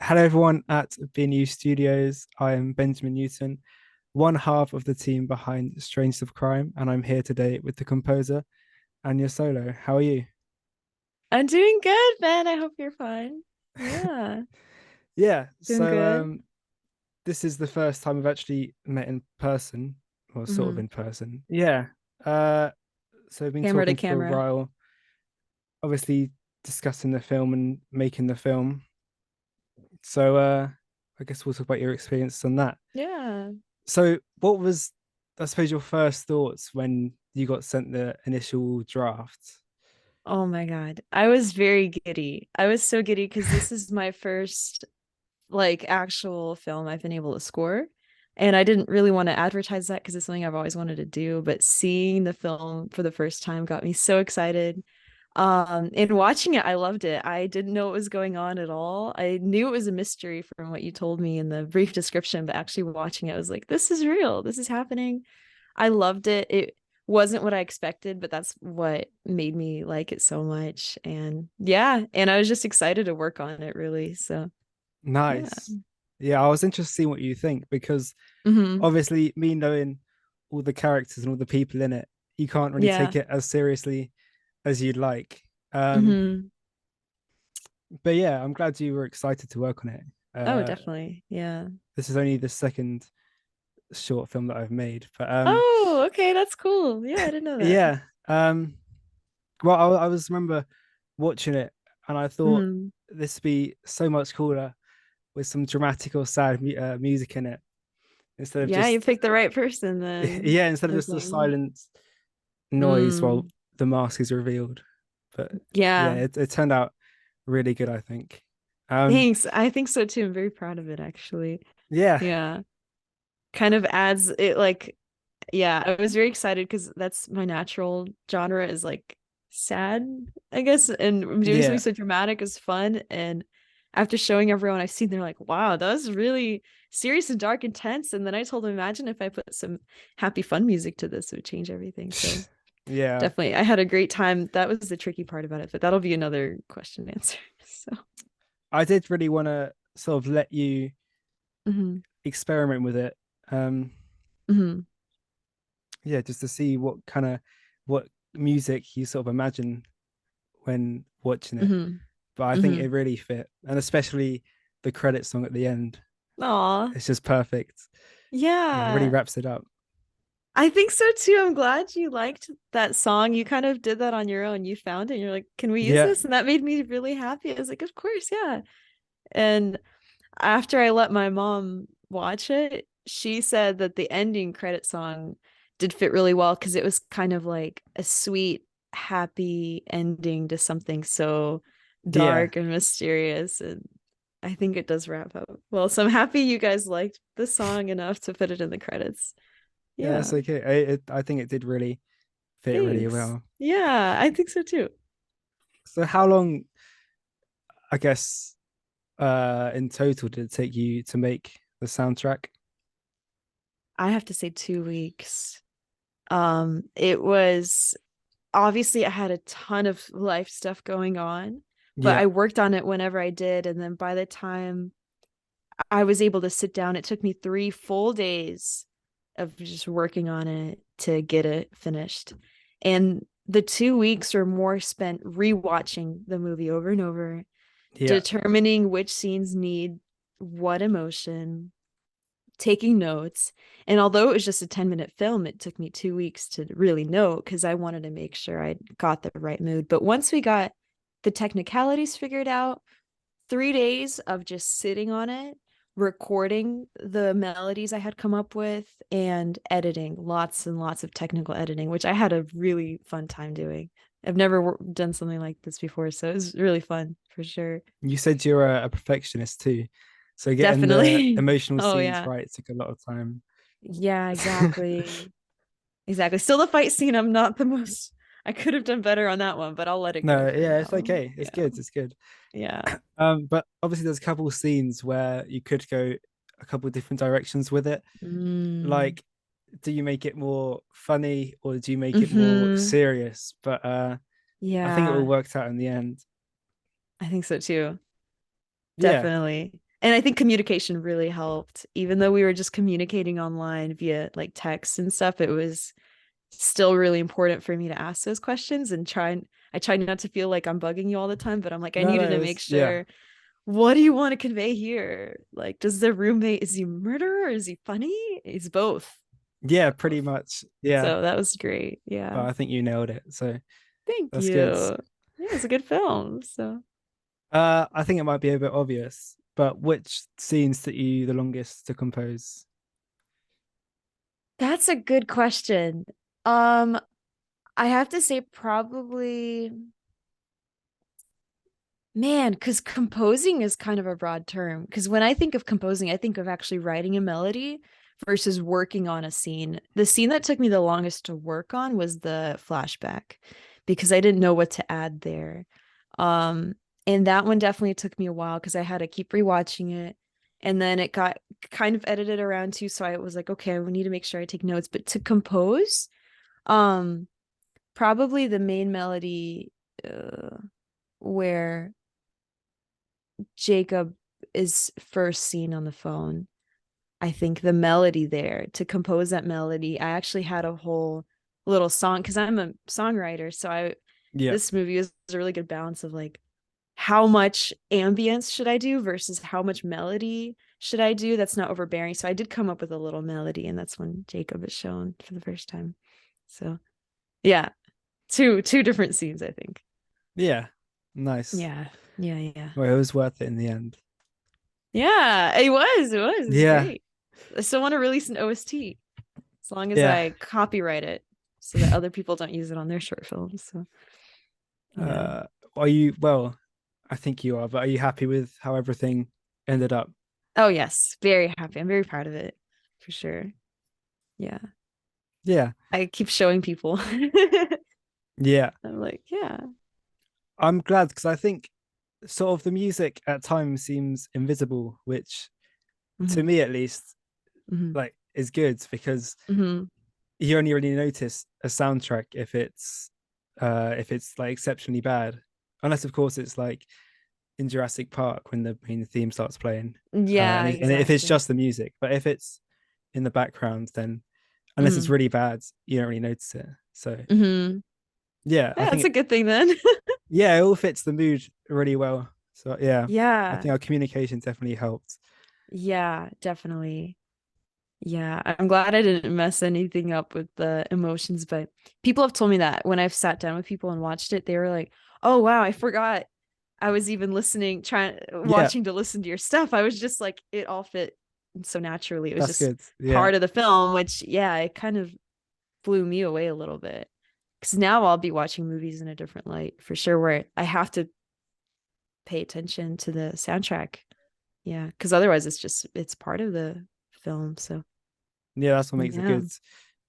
Hello, everyone at BNU Studios. I am Benjamin Newton, one half of the team behind Strange of Crime, and I'm here today with the composer, Anya Solo. How are you? I'm doing good, Ben. I hope you're fine. Yeah, Yeah, doing so good. this is the first time we've actually met in person, or sort of hmm in person. Yeah. Uh, so we've been Camera to talking for a camera. while, obviously discussing the film and making the film. So I guess we'll talk about your experience on that. Yeah. So, what was, I suppose, your first thoughts when you got sent the initial draft? Oh my God. I was very giddy. I was so giddy because this is my first actual film I've been able to score. And I didn't really want to advertise that because it's something I've always wanted to do, but seeing the film for the first time got me so excited. And watching it, I loved it. I didn't know what was going on at all. I knew it was a mystery from what you told me in the brief description, but actually watching it, I was like, this is real. This is happening. I loved it. It wasn't what I expected, but that's what made me like it so much. And yeah, and I was just excited to work on it really. So yeah. Nice. Yeah, I was interested to see what you think because hmm obviously, me knowing all the characters and all the people in it, you can't really Yeah. take it as seriously as you'd like. Um, hmm but yeah, I'm glad you were excited to work on it. Oh, Uh, definitely. Yeah. this is only the second short film that I've made, but Oh, okay, that's cool. Yeah, I didn't know that. yeah. Well, I was remember watching it, and I thought hmm this would be so much cooler with some dramatic or sad music in it instead of Yeah, you just picked the right person then, yeah, instead of I just the think. silent noise while Mm, the mask is revealed. But yeah, yeah, it turned out really good, I think. Um, thanks. I think so too. I'm very proud of it, actually. yeah, Yeah, kind of adds it yeah, I was very excited because that's my natural genre is sad, I guess, and doing something yeah, so dramatic is fun. And after showing everyone I've seen, they're like, wow, that was really serious and dark and tense. And then I told them, imagine if I put some happy fun music to this, it would change everything. So yeah. definitely, I had a great time. That was the tricky part about it, but that'll be another question to answer. So, I did really want to sort of let you hmm experiment with it. Um, hmm yeah, just to see what music you sort of imagine when watching it. hmm But I think hmm it really fit, and especially the credit song at the end. Aw, It's just perfect. Yeah, it really yeah. wraps it up. I think so too. I'm glad you liked that song. You kind of did that on your own. You found it and you're like, can we use Yeah, this? And that made me really happy. I was like, of course, yeah. And after I let my mom watch it, she said that the ending credit song did fit really well because it was kind of like a sweet, happy ending to something so yeah, dark and mysterious. And I think it does wrap up well. So I'm happy you guys liked the song enough to put it in the credits. yeah. Yeah. That's okay. I think it did really fit really Thanks. well. Yeah, I think so too. So how long, I guess, in total did it take you to make the soundtrack? I have to say 2 weeks. It was obviously I had a ton of life stuff going on, but Yeah, I worked on it whenever I did. And then by the time I was able to sit down, it took me 3 full days of just working on it to get it finished. And the 2 weeks were more spent rewatching the movie over and over, yeah, determining which scenes need what emotion, taking notes. And although it was just a 10-minute film, it took me 2 weeks to really note because I wanted to make sure I got the right mood. But once we got the technicalities figured out, 3 days of just sitting on it, recording the melodies I had come up with, and editing lots and lots of technical editing, which I had a really fun time doing. I've never done something like this before, so it was really fun for sure. you said you're a perfectionist too, so getting the Definitely. emotional Oh, scenes yeah. right took a lot of time. Yeah, exactly. Exactly. Still the fight scene, I'm not the most I could have done better on that one, but I'll let it go No, for yeah, it's now. okay. It's Yeah. good. It's good. Yeah. But obviously there's a couple of scenes where you could go a couple of different directions with it. Mm. Like, do you make it more funny or do you make it more hmm serious? But I think it all Yeah, worked out in the end. I think so too. Yeah. Definitely. And I think communication really helped. Even though we were just communicating online via like text and stuff, it was still really important for me to ask those questions and I try not to feel like I'm bugging you all the time, but I'm like, I No, needed no, to it make was yeah, sure, what do you want to convey here? Like, does the roommate, is he a murderer? Is he funny? He's both. yeah, pretty Both. much, yeah. So that was great. But Yeah. I think you nailed it, so Thank that's good. you. Yeah, it's a good film. So I think it might be a bit obvious, but which scenes took you the longest to compose? that's a good question. Um, I have to say probably, man, because composing is kind of a broad term. Because when I think of composing, I think of actually writing a melody versus working on a scene. The scene that took me the longest to work on was the flashback because I didn't know what to add there. Um, and that one definitely took me a while because I had to keep rewatching it. And then it got kind of edited around too. So I was like, okay, we need to make sure I take notes. But to compose, um, probably the main melody where Jacob is first seen on the phone. I think the melody there, to compose that melody, I actually had a whole little song because I'm a songwriter. So Yeah, this movie was a really good balance of like, how much ambience should I do versus how much melody should I do that's not overbearing. So I did come up with a little melody, and that's when Jacob is shown for the first time. So yeah, two different scenes, I think. yeah, nice. Yeah, yeah, yeah. Well, it was worth it in the end. Yeah, it was Yeah, great. I still want to release an OST as long as yeah. I copyright it so that other people don't use it on their short films. So yeah. Uh, are you, well, I think you are, but are you happy with how everything ended up? Oh yes, very happy. I'm very proud of it for sure. Yeah. Yeah, I keep showing people. yeah. I'm like, yeah. I'm glad because I think sort of the music at times seems invisible, which to Hmm. me at least, Hmm. like is good because Hmm. you only really notice a soundtrack if it's like exceptionally bad. Unless of course it's like in Jurassic Park when the main theme starts playing. Yeah, And if it's exactly. just the music, but if it's in the background, then unless it's Hmm. really bad, you don't really notice it. So Hmm. yeah, I Yeah, think that's a good thing then. yeah, it all fits the mood really well. So yeah, I Yeah. think our communication definitely helped. Yeah, definitely. Yeah, I'm glad I didn't mess anything up with the emotions, but people have told me that when I've sat down with people and watched it, they were like, "Oh wow, I forgot I was even listening, trying Yeah, watching to listen to your stuff." I was just like, it all fit so naturally. It was that's just good. Yeah, part of the film, which yeah, it kind of blew me away a little bit. Because now I'll be watching movies in a different light for sure, where I have to pay attention to the soundtrack. Yeah, because otherwise it's part of the film. So yeah, that's what makes a yeah. good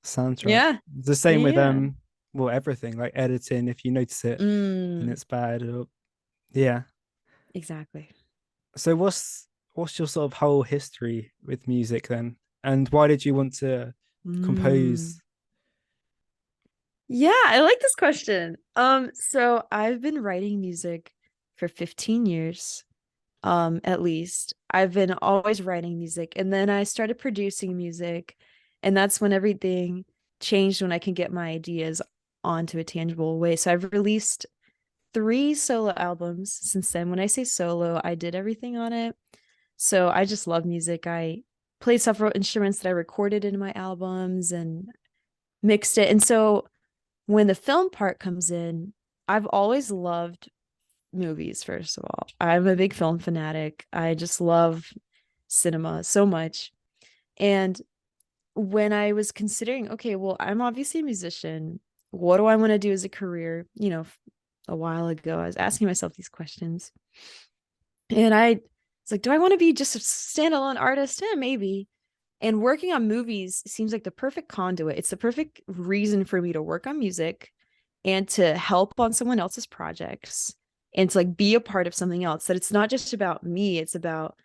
soundtrack. Yeah. The same with Yeah. well, everything like editing. If you notice it and Mm, it's bad, yeah. exactly. So what's your sort of whole history with music then, and why did you want to Mm. compose? Yeah, I like this question. So I've been writing music for 15 years, at least. I've been always writing music, and then I started producing music, and that's when everything changed when I can get my ideas onto a tangible way. So I've released three solo albums since then. When I say solo, I did everything on it. So I just love music. I played several instruments that I recorded in my albums and mixed it. And so when the film part comes in, I've always loved movies, first of all. I'm a big film fanatic. I just love cinema so much. And when I was considering, okay, well, I'm obviously a musician. What do I want to do as a career? A while ago, I was asking myself these questions. And I was like, do I want to be just a standalone artist? Maybe. And working on movies seems like the perfect conduit. It's the perfect reason for me to work on music and to help on someone else's projects and to like be a part of something else. That it's not just about me, it's about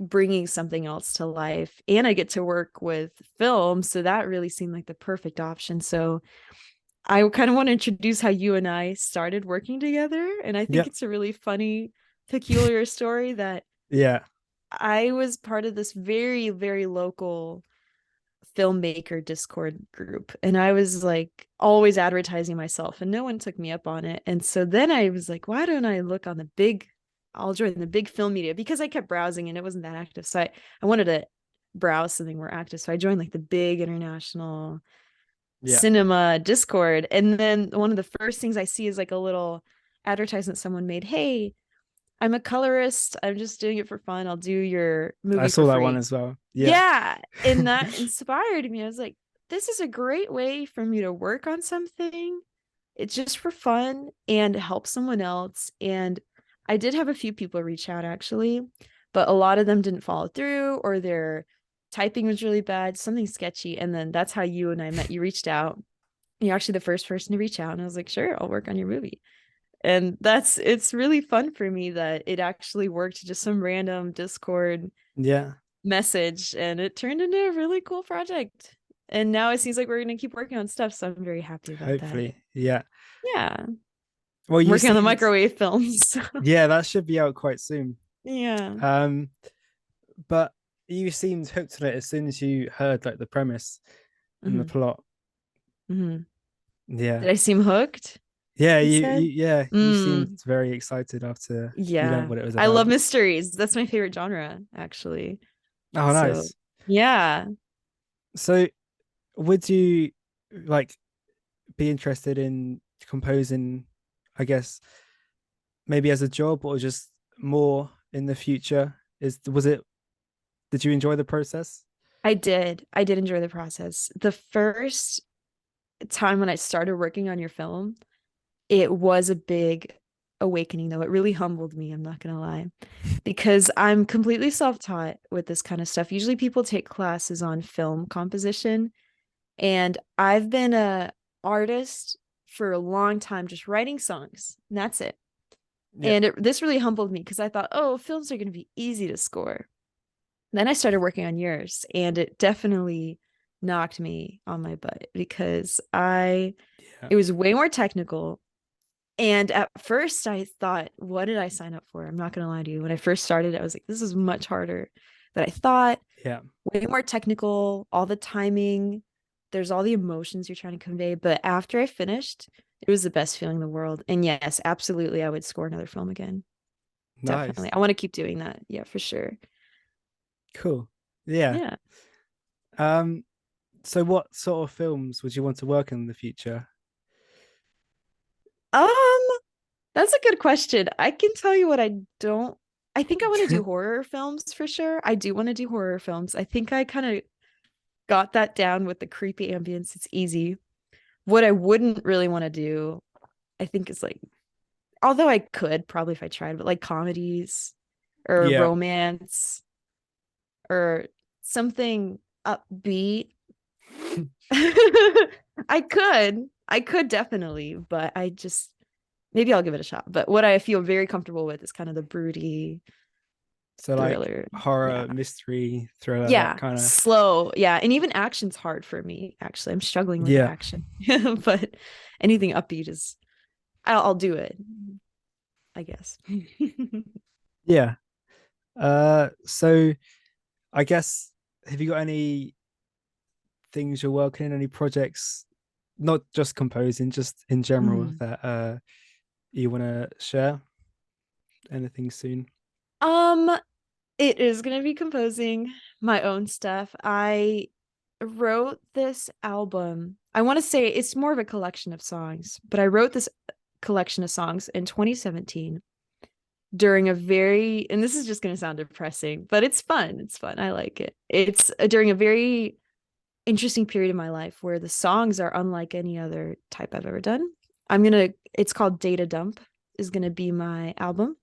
bringing something else to life. And I get to work with film. So that really seemed like the perfect option. So I kind of want to introduce how you and I started working together. And I think Yep. it's a really funny, peculiar story that Yeah. I was part of this very, very local filmmaker Discord group. And I was like always advertising myself and no one took me up on it. And so then I was like, why don't I look on the big, I'll join the big film media because I kept browsing and it wasn't that active. So I wanted to browse something more active. So I joined like the big international Yeah. cinema Discord. And then one of the first things I see is like a little advertisement someone made. Hey, I'm a colorist. I'm just doing it for fun. I'll do your I movie for saw that one free. as well. Yeah. Yeah. And that inspired me. I was like, this is a great way for me to work on something. It's just for fun and help someone else. And I did have a few people reach out actually, but a lot of them didn't follow through or their typing was really bad, something sketchy. And then that's how you and I met. You reached out. You're actually the first person to reach out. And I was like, sure, I'll work on your movie. And it's really fun for me that it actually worked, just some random Discord Yeah. message and it turned into a really cool project. And now it seems like we're going to keep working on stuff, so I'm very happy about that. Hopefully. Yeah. Yeah, I'm Well, you working on the seemed, microwave films. yeah, that should be out quite soon. Yeah. Um, but you seemed hooked on it as soon as you heard like the premise and the Hmm. plot. Hmm. Yeah. Did I seem hooked? Yeah, You you, said. you yeah, you seemed Mm, very excited after you learned yeah. what it was I love about. mysteries. That's my favorite genre, actually. Oh, So, nice. yeah. So, would you like be interested in composing, I guess, maybe as a job or just more in the future? Did you enjoy the process? I did. I did enjoy the process. The first time when I started working on your film, it was a big awakening, though. It really humbled me, I'm not gonna lie, because I'm completely self-taught with this kind of stuff. Usually people take classes on film composition, and I've been a artist for a long time, just writing songs, and that's it. Yeah, And this really humbled me because I thought, oh, films are going to be easy to score. Then I started working on yours, and it definitely knocked me on my butt because I yeah, it was way more technical. And at first I thought, what did I sign up for? I'm not gonna lie to you. When I first started, I was like, this is much harder than I thought, yeah. way more technical, all the timing, there's all the emotions you're trying to convey. But after I finished, it was the best feeling in the world. And yes, absolutely, I would score another film again. Nice. Definitely. I want to keep doing that. Yeah, for sure. Cool. Yeah. Yeah. Um, so what sort of films would you want to work in the future? Um, that's a good question. I can tell you what I don't. I think I want to do horror films for sure. I do want to do horror films. I think I kind of got that down with the creepy ambience. It's easy. What I wouldn't really want to do, I think, is like, although I could probably if I tried, but like comedies or Yeah. romance or something upbeat. I could definitely, but I just maybe I'll give it a shot. But what I feel very comfortable with is kind of the broody So like thriller. Yeah. horror, mystery, thriller, that Yeah. kind of. Slow. Yeah. And even action's hard for me, actually. I'm struggling with Yeah. action. But anything upbeat is I'll do it, I guess. Yeah. So I guess have you got any things you're working in, any projects, not just composing, just in general Mhm. that you want to share? Anything soon? Um, it is gonna be composing my own stuff. I wrote this album. I want to say it's more of a collection of songs, but I wrote this collection of songs in 2017 during a very, and this is just going to sound depressing, but it's fun. It's fun. I like it. It's during a very interesting period of my life where the songs are unlike any other type I've ever done. It's called Data Dump, is going to be my album.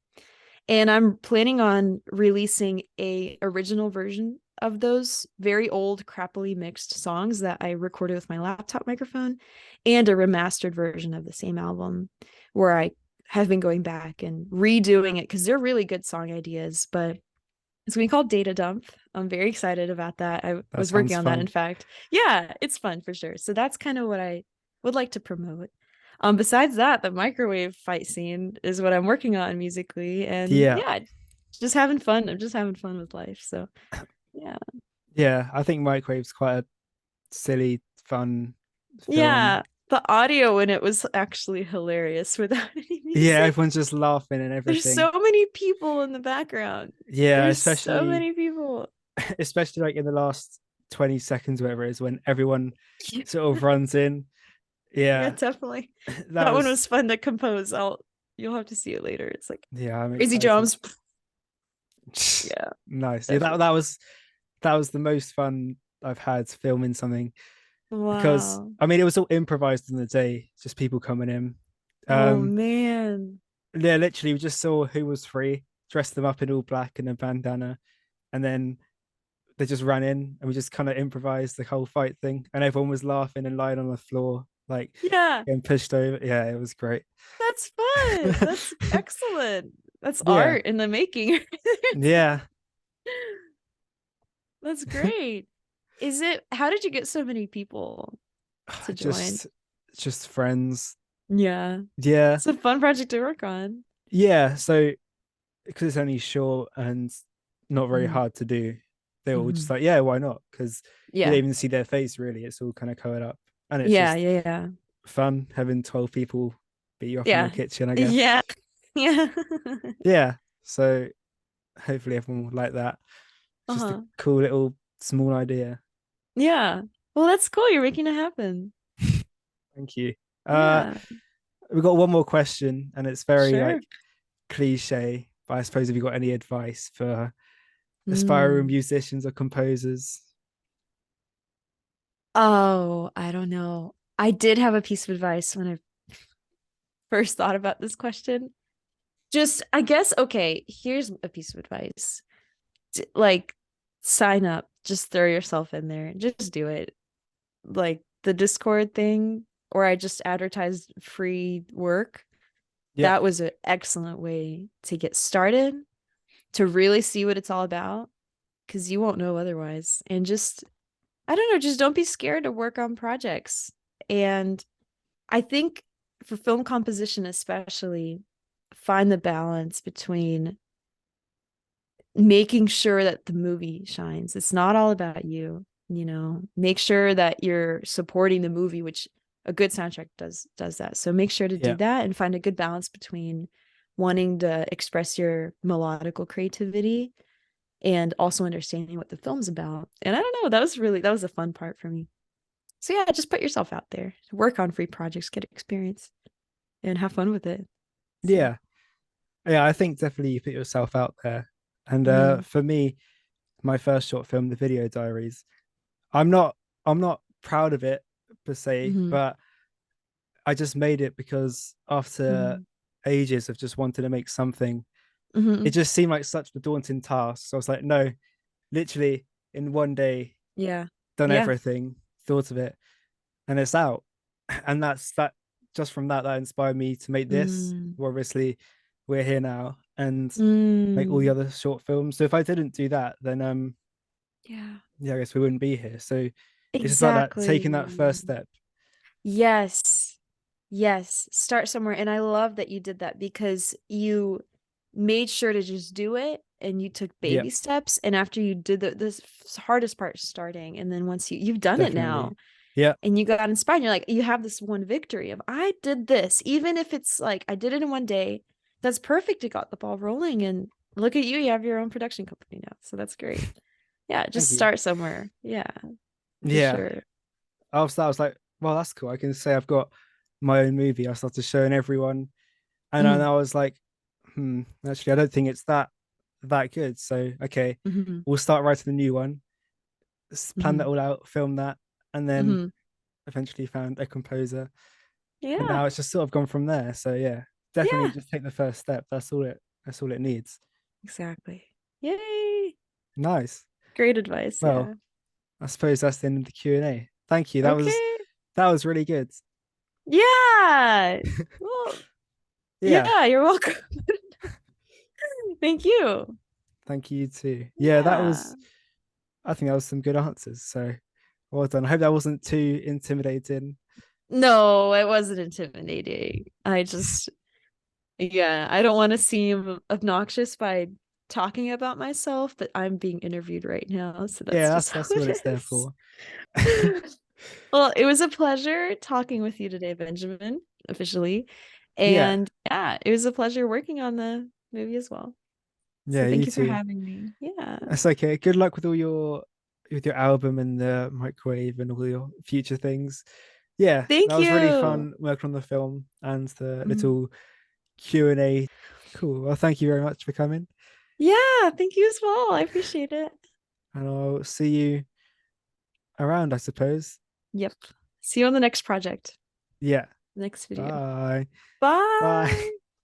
And I'm planning on releasing a original version of those very old, crappily mixed songs that I recorded with my laptop microphone, and a remastered version of the same album where I have been going back and redoing it because they're really good song ideas, but it's gonna be called Data Dump. I'm very excited about that. I That was working sounds on that, fun. in fact. Yeah, it's fun for sure. So that's kind of what I would like to promote. Besides that, the microwave fight scene is what I'm working on musically. And Yeah. yeah, Just having fun. I'm just having fun with life. So yeah. Yeah, I think Microwave's quite a silly, fun film. Yeah. The audio in it was actually hilarious without any Yeah, music. everyone's just laughing and There's everything. so many people in the background. Yeah, There's so especially many people. especially like in the last 20 seconds, whatever it is, when everyone sort of runs in. Yeah, Yeah, definitely. that That one was was fun to compose. You'll have to see it later. It's like yeah, I'm crazy excited. drums. Yeah, Nice. Yeah, that definitely. that was that was the most fun I've had filming something because Wow. I mean it was all improvised in the day, just people coming in. Oh Um man. yeah, literally we just saw who was free, dressed them up in all black and a bandana, and then they just ran in and we just kind of improvised the whole fight thing and everyone was laughing and lying on the floor like Yeah, getting pushed over. Yeah, it was great. that's fun. That's excellent. That's Yeah. art in the making. Yeah. That's great. How did you get so many people to join? just just friends. Yeah. Yeah. It's a fun project to work on. Yeah. So because it's only short and not very Mhm. hard to do, they were all just Mhm. like, yeah, why not? Because you don't Yeah. even see their face really. It's all kind of covered up. And it's Yeah, just yeah, yeah. fun having 12 people beat you up in your Yeah. kitchen, I guess. Yeah. Yeah. Yeah. So hopefully everyone will like that. It's just a Uh-huh. cool little small idea. Yeah. Well, that's cool. You're making it happen. Thank you. Uh Yeah. we've got one more question and it's very Sure. like cliche, but I suppose if you've got any advice for aspiring Mm. musicians or composers. Oh, I don't know. I did have a piece of advice when I first thought about this question. Just, I guess, okay, here's a piece of advice. Like, sign up, just throw yourself in there, just do it. Like the Discord thing, or I just advertised free work. Yeah, That was an excellent way to get started, to really see what it's all about, because you won't know otherwise. And just, I don't know, just don't be scared to work on projects. And I think for film composition, especially, find the balance between making sure that the movie shines. It's not all about you, Make sure that you're supporting the movie, which a good soundtrack does that. So make sure to do yeah, that and find a good balance between wanting to express your melodical creativity and also understanding what the film's about. And I don't know, that was a fun part for me. So yeah, just put yourself out there, work on free projects, get experience, and have fun with it. So, yeah, yeah. I think definitely you put yourself out there. And mm-hmm, for me, my first short film, The Video Diaries, I'm not I'm not proud of it per se, mm-hmm, but I just made it because after mm-hmm, ages of just wanting to make something, mm-hmm. it just seemed like such a daunting task. So I was like, no, literally in one day, Yeah, done yeah. everything, thought of it, and it's out. And that's that. Just from that, that inspired me to make this. Mm, Well, obviously, we're here now and make all the mm, other short films. So if I didn't do that, then yeah, yeah, I guess we wouldn't be here. So it's just about that taking that exactly. first step. Yes. Yes. Start somewhere. And I love that you did that because you made sure to just do it and you took Yeah, baby steps. And after you did this hardest part starting, and then once you've done it definitely. now Yeah, and you got inspired, you're like, you have this one victory of I did this, even if it's like I did it in one day. That's perfect. It got the ball rolling. And look at you, you have your own production company now. So that's great. Yeah, thank just you. start somewhere. Yeah, for Yeah, sure. I was like, well, that's cool. I can say I've got my own movie. I started showing everyone, and then Mhm, I was like, actually, I don't think it's that good. So okay, mhm, we'll start writing a new one, plan that mhm, all out, film that, and then mhm. eventually found a composer, and Yeah, now it's just sort of gone from there. So yeah, definitely yeah, just take the first step. That's all it needs. exactly. Yay. Nice. Great advice. Well, Yeah. I suppose that's the end of the Q&A. Thank you. Okay. That was really good. Yeah. Well, Yeah. yeah, you're welcome. Thank you. Thank you too. Yeah, Yeah. I think that was some good answers. So well done. I hope that wasn't too intimidating. No, it wasn't intimidating. I just, yeah, I don't want to seem obnoxious by talking about myself, but I'm being interviewed right now, so Yeah, that's just how that's what it it's there is. for. Well, it was a pleasure talking with you today, Benjamin, officially. Yeah, And yeah, it was a pleasure working on the movie as well. So yeah, thank you you for too. having me. Yeah. That's okay. Good luck with all your with your album and the microwave and all your future things. Yeah, that Thank was really you. fun working on the film and the Mm. little Q&A. Cool. Well, thank you very much for coming, Yeah, thank you as well. I appreciate it. and I'll see you around, I suppose. Yep. See you on the next project, Yeah. next video. Bye. Bye. Bye.